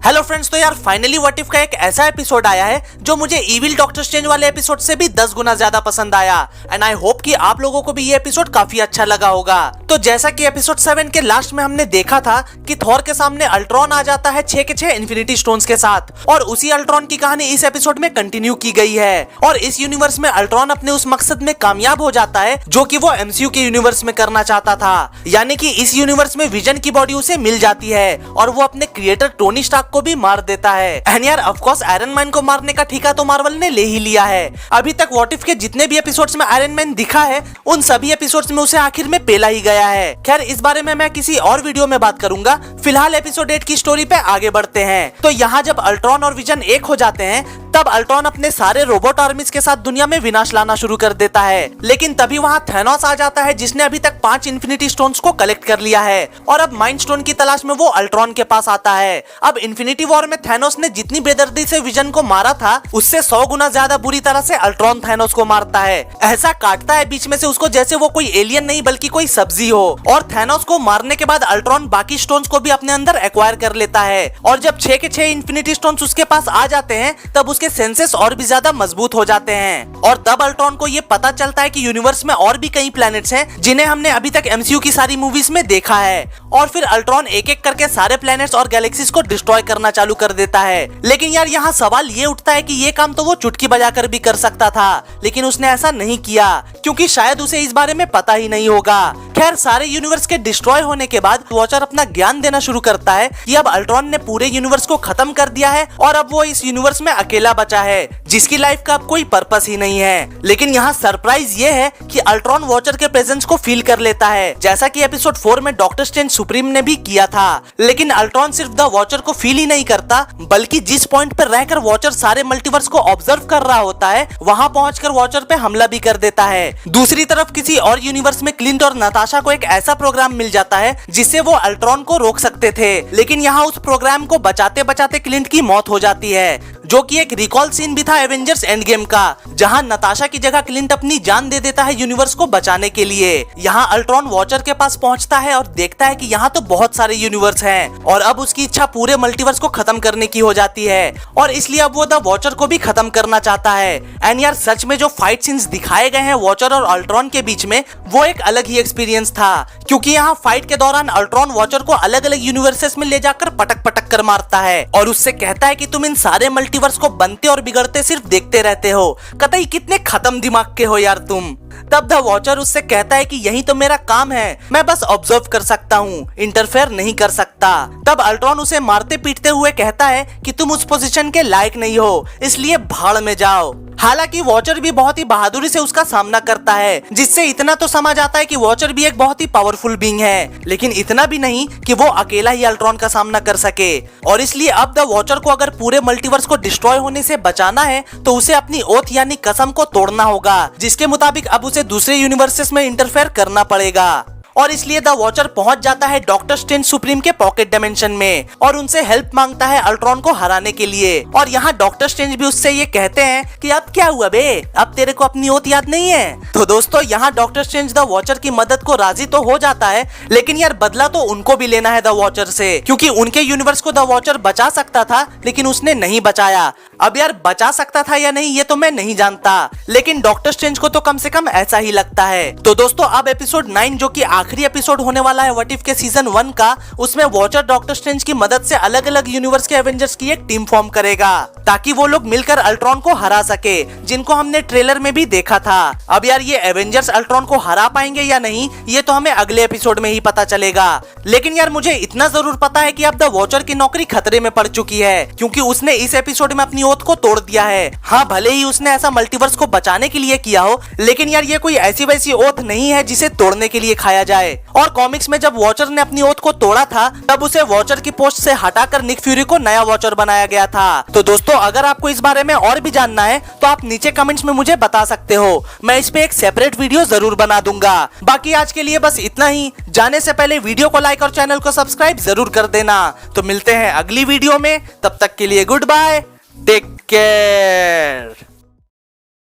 Hello friends, तो यार finally what if का एक ऐसा एपिसोड आया है जो मुझे इविल डॉक्टर स्ट्रेंज वाले एपिसोड से भी 10 गुना ज्यादा पसंद आया। एंड आई होप कि आप लोगों को भी ये एपिसोड काफी अच्छा लगा होगा। तो जैसा कि एपिसोड 7 के लास्ट में हमने देखा था कि थॉर के सामने अल्ट्रॉन आ जाता है 6 के 6 इन्फिनिटी स्टोन्स के साथ, और उसी अल्ट्रॉन की कहानी इस एपिसोड में कंटिन्यू की गई है। और इस यूनिवर्स में अल्ट्रॉन अपने उस मकसद में कामयाब हो जाता है जो कि वो एमसीयू के यूनिवर्स में करना चाहता था, यानी कि इस यूनिवर्स में विजन की बॉडी उसे मिल जाती है और वो अपने क्रिएटर टोनी स्टार्क को भी मार देता है। एंड यार ऑफ कोर्स आयरन मैन को मारने का ठेका तो मार्वल ने ले ही लिया है। अभी तक व्हाट इफ के जितने भी एपिसोड्स में आयरन मैन दिखा है उन सभी एपिसोड्स में उसे आखिर में पेला ही गया है। खैर इस बारे में मैं किसी और वीडियो में बात करूंगा। फिलहाल एपिसोड 8 की स्टोरी पे आगे बढ़ते हैं। तो यहाँ जब अल्ट्रॉन और विजन एक हो जाते हैं तब अल्ट्रॉन अपने सारे रोबोट आर्मीज के साथ दुनिया में विनाश लाना शुरू कर देता है, लेकिन तभी वहाँ थैनोस आ जाता है जिसने अभी तक 5 इन्फिनिटी स्टोन्स को कलेक्ट कर लिया है और अब माइंड स्टोन की तलाश में वो अल्ट्रॉन के पास आता है। अब इन्फिनिटी वॉर में थैनोस ने जितनी बेदर्दी से विजन को मारा था उससे 100 गुना ज्यादा बुरी तरह से अल्ट्रॉन थैनोस को मारता है। ऐसा काटता है बीच में से उसको जैसे वो कोई एलियन नहीं बल्कि कोई सब्जी हो। और थैनोस को मारने के बाद अल्ट्रॉन बाकी स्टोन्स को भी अपने अंदर एक्वायर कर लेता है और जब 6 के 6 इन्फिनिटी स्टोन्स उसके पास आ जाते हैं तब उसके सेंसेस और भी ज्यादा मजबूत हो जाते हैं। और तब अल्ट्रॉन को ये पता चलता है कि यूनिवर्स में और भी कई प्लैनेट्स हैं जिन्हें हमने अभी तक एमसीयू की सारी मूवीज में देखा है। और फिर अल्ट्रॉन एक एक करके सारे प्लैनेट्स और गैलेक्सीज को डिस्ट्रॉय करना चालू कर देता है। लेकिन यार यहाँ सवाल ये उठता है कि ये काम तो वो चुटकी बजाकर भी कर सकता था, लेकिन उसने ऐसा नहीं किया क्योंकि शायद उसे इस बारे में पता ही नहीं होगा। खैर सारे यूनिवर्स के डिस्ट्रॉय होने के बाद वॉचर अपना ज्ञान देना शुरू करता है कि अब अल्ट्रॉन ने पूरे यूनिवर्स को खत्म कर दिया है और अब वो इस यूनिवर्स में अकेला बचा है जिसकी लाइफ का अब कोई पर्पस ही नहीं है। लेकिन यहाँ सरप्राइज ये है कि अल्ट्रॉन वॉचर के प्रेजेंस को फील कर लेता है, जैसा कि एपिसोड 4 में डॉक्टर स्ट्रेंज सुप्रीम ने भी किया था। लेकिन अल्ट्रॉन सिर्फ द वॉचर को फील ही नहीं करता बल्कि जिस पॉइंट पर रहकर वॉचर सारे मल्टीवर्स को ऑब्जर्व कर रहा होता है वहाँ पहुंचकर वॉचर पे हमला भी कर देता है। दूसरी तरफ किसी और यूनिवर्स में क्लिंट और नताशा को एक ऐसा प्रोग्राम मिल जाता है जिससे वो अल्ट्रॉन को रोक सकते थे, लेकिन यहाँ उस प्रोग्राम को बचाते बचाते क्लिंट की मौत हो जाती है, जो कि एक रिकॉल सीन भी था एवेंजर्स एंड गेम का, जहां नताशा की जगह क्लिंट अपनी जान दे देता है यूनिवर्स को बचाने के लिए। यहाँ अल्ट्रॉन वॉचर के पास पहुंचता है और देखता है कि यहाँ तो बहुत सारे यूनिवर्स हैं और अब उसकी इच्छा पूरे मल्टीवर्स को खत्म करने की हो जाती है और इसलिए अब वो द वॉचर को भी खत्म करना चाहता है। एंड यार सच में जो फाइट सीन्स दिखाए गए हैं वॉचर और अल्ट्रॉन के बीच में वो एक अलग ही एक्सपीरियंस था, क्योंकि यहाँ फाइट के दौरान अल्ट्रॉन वॉचर को अलग अलग यूनिवर्सेस में ले जाकर पटक पटक कर मारता है और उससे कहता है कि तुम इन सारे मल्टीवर्स को बनते और बिगड़ते सिर्फ देखते रहते हो, कतई कितने खत्म दिमाग के हो यार तुम। तब द वॉचर उससे कहता है कि यही तो मेरा काम है, मैं बस ऑब्जर्व कर सकता हूँ, इंटरफेयर नहीं कर सकता। तब अल्ट्रॉन उसे मारते पीटते हुए कहता है कि तुम उस पोजीशन के लायक नहीं हो, इसलिए भाड़ में जाओ। हालांकि वॉचर भी बहुत ही बहादुरी से उसका सामना करता है, जिससे इतना तो समझ आता है कि वॉचर भी एक बहुत ही पावरफुल बीइंग है, लेकिन इतना भी नहीं कि वो अकेला ही अल्ट्रॉन का सामना कर सके। और इसलिए अब द वॉचर को अगर पूरे मल्टीवर्स को डिस्ट्रॉय होने से बचाना है तो उसे अपनी ओथ यानी कसम को तोड़ना होगा, जिसके मुताबिक अब उसे दूसरे यूनिवर्सेस में इंटरफेयर करना पड़ेगा। और इसलिए द वॉचर पहुंच जाता है डॉक्टर स्ट्रेंज सुप्रीम के पॉकेट डायमेंशन में और उनसे हेल्प मांगता है अल्ट्रॉन को हराने के लिए। और यहाँ डॉक्टर स्ट्रेंज भी उससे ये कहते हैं कि अब क्या हुआ बे, अब तेरे को अपनी ओथ याद नहीं है। तो दोस्तों यहाँ डॉक्टर स्ट्रेंज द वॉचर की मदद को राजी तो हो जाता है, लेकिन यार बदला तो उनको भी लेना है द वॉचर से, क्योंकि उनके यूनिवर्स को द वॉचर बचा सकता था लेकिन उसने नहीं बचाया। अब यार बचा सकता था या नहीं ये तो मैं नहीं जानता, लेकिन डॉक्टर स्ट्रेंज को तो कम से कम ऐसा ही लगता है। तो दोस्तों अब एपिसोड 9 जो कि आखिरी एपिसोड होने वाला है व्हाट इफ के सीजन 1 का, उसमें वॉचर डॉक्टर स्ट्रेंज की मदद से अलग अलग यूनिवर्स के एवेंजर्स की एक टीम फॉर्म करेगा ताकि वो लोग मिलकर अल्ट्रॉन को हरा सके, जिनको हमने ट्रेलर में भी देखा था। अब यार ये एवेंजर्स अल्ट्रॉन को हरा पाएंगे या नहीं ये तो हमें अगले एपिसोड में ही पता चलेगा, लेकिन यार मुझे इतना जरूर पता है कि अब द वॉचर की नौकरी खतरे में पड़ चुकी है, क्योंकि उसने इस एपिसोड में अपनी ओथ को तोड़ दिया है। हाँ भले ही उसने ऐसा मल्टीवर्स को बचाने के लिए किया हो, लेकिन यार ये कोई ऐसी वैसी ओथ नहीं है जिसे तोड़ने के लिए खाया जाए। और कॉमिक्स में जब वॉचर ने अपनी ओथ को तोड़ा था तब उसे वॉचर की पोस्ट से हटाकर निक फ्यूरी को नया वॉचर बनाया गया था। तो दोस्तों अगर आपको इस बारे में और भी जानना है तो आप नीचे कमेंट्स में मुझे बता सकते हो, मैं इस पे एक सेपरेट वीडियो जरूर बना दूंगा। बाकी आज के लिए बस इतना ही, जाने से पहले वीडियो को लाइक और चैनल को सब्सक्राइब जरूर कर देना। तो मिलते हैं अगली वीडियो में, तब तक के लिए गुड बाय, टेक केयर।